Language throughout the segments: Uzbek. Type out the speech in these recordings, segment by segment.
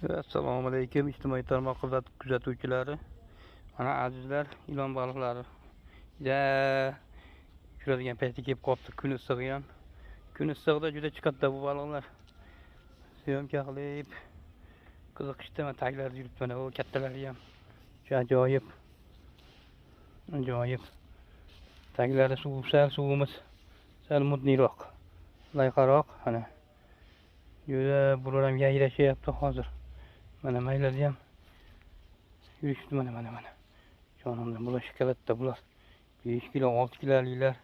Assalomu alaykum ijtimoiy tarmoq kuzatuvchilari. Mana azizlar, ilon baliqlari yuradigan paytga kelib qolibdi. Kun issiq ham. Kun issiqda juda chiqadi bu baliqlar. Syomka qilib qiziqishda mana taglarda yuribdi. Mana u kattalari ham. Shu ajoyib. Ajoyib. Taglari suvimiz sal mudniyroq. Layqaroq mana. Juda bular ham yayrashyapti hozir. Mana maylarda ham yurishdi mana. Jonimdan bular shikolatda bular 5 kilo 6 kiloliklar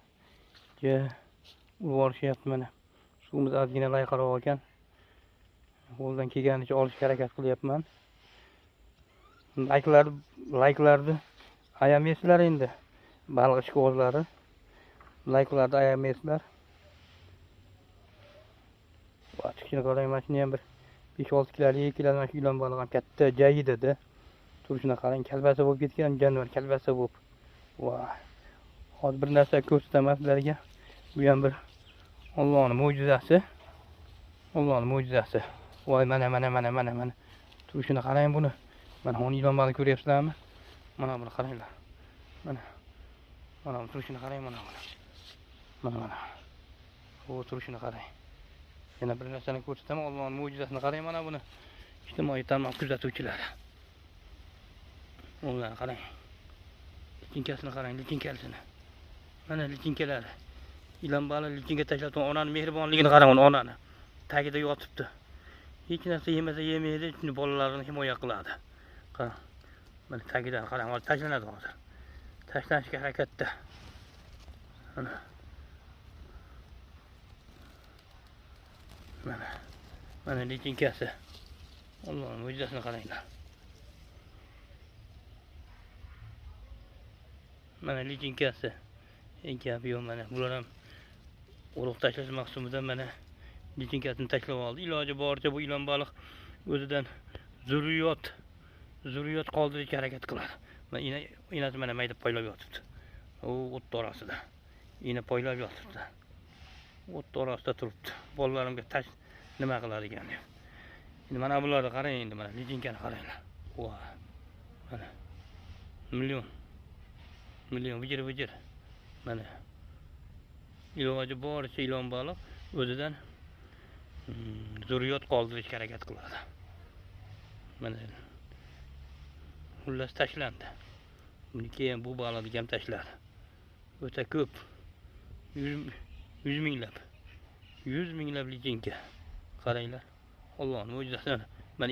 urvorishyapti mana. Suvimiz ozgina layqaroq ekan. Qo'ldan kelganicha olishga harakat qilyapman. Layklarni ayamaysizlar endi. Baliq ishqibozlari. Layklarni ayamaysizlar. Kichkina qarang, mana shuni ham bir 5-6 kilolik keladi. Mana shu ilon balig'i ham katta jayida. Turishini qarang, kalbasa bo'lib ketgan jonivor, kalbasa bo'lib. Voy. Hozir bir narsa ko'rsataman sizlarga. Bu ham bir Allohning mo'jizasi. Allohning mo'jizasi. Voy, mana. Turishini qarang buni. Mana uni ilon balig'i ko'ryapsizlarmi? Mana buni qaranglar. Mana turishini qarang mana. O turishini qarang. Yana bir narsani ko'rsataman, Allohning mo'jizasini qarang mana buni. Ijtimoiy tarmoq kuzatuvchilari. Ularni qarang. Lichinkasini qarang, lichinkasini. Mana lichinkalari. Ilon balig'i lichinka tashlab turgan onaning mehribonligini qarang, onani. Tagida yotibdi. Hech narsa yemasa yemaydi, shuni bolalarini himoya qiladi. Qarang. Mana tagidan qarang, hozir tashlanadi hozir. Tashlanishga harakatda. Mana lichinkasi. Allohning mo'jizasini qaranglar. Mana lichinkasi. Gap yo'q mana. Bular ham urug' tashlash maqsadida mana lichinkasini tashlab oldi. Iloji boricha bu ilon baliq o'zidan zurriyot qoldirishga harakat qiladi. Mana inasi mana mayda poylab yotibdi. O't orasida. Ina poylab yotibdi. O't orasida turibdi. Bolalarimga nima qilar ekan deb. Endi mana bularni qarang, endi mana lichinkani qaranglar. Voy. Mana million vijir. Mana iloji boricha ilon baliq o'zidan zurriyot qoldirishga harakat qiladi. Mana xullas tashlandi. Buni keyin bu baliqni ham tashladi. O'ta ko'p. 100 minglab lichinka. Qaranglar. Allohning mo'jizasi. Mana